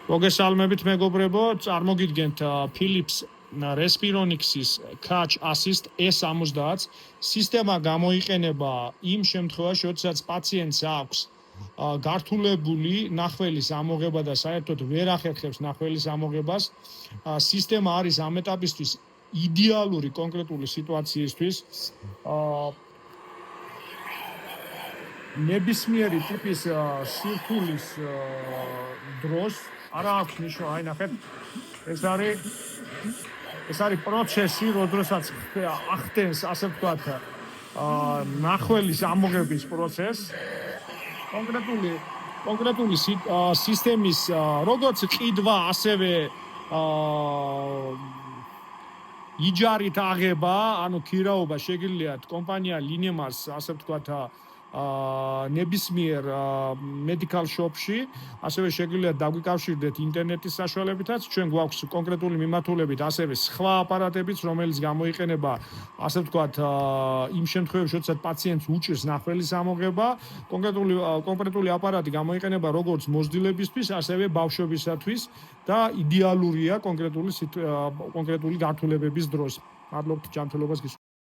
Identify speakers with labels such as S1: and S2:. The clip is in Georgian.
S1: მოგესალმებით მეგობრებო, წარმოგიდგენთ Philips Respironics-ის Catch Assist E70. სისტემა გამოიყენება იმ შემთხვევაში, როდესაც პაციენტს აქვს გართულებული ნახველის ამოღება და საერთოდ ვერ ახერხებს ნახველის ამოღებას. სისტემა არის ამ ეტაპისთვის იდეალური კონკრეტული სიტუაციისთვის. ნებისმიერი ტიპის სირთულის დროს არა აქვს ნიშნა, აი ნახეთ, ეს არის პროცესი, როდესაც ახდენს, ასე ვთქვათ, ნახველის ამოღების პროცესს. კონკრეტული სისტემის როგორც ყიდვა, ასევე იჯარით აღება, ანუ ქირაობა შეგიძლიათ კომპანია Linemars, ასე ვთქვათ, ნებისმიერ medical shop-ში, ასევე შეგიძლიათ დაგვიკავშირდეთ ინტერნეტის საშუალებითაც, ჩვენ გვაქვს კონკრეტული მიმართულებით, ასევე სხვა აპარატებიც, რომელიც გამოიყენება, ასე ვთქვათ, იმ შემთხვევებში, როდესაც პაციენტს უჭირს ნახველის ამოღება, კონკრეტული აპარატი გამოიყენება როგორც მოზრდილებისთვის, ასევე ბავშვებისათვის და იდეალურია კონკრეტული გართულებების დროს. მადლობთ ჯანმრთელობას.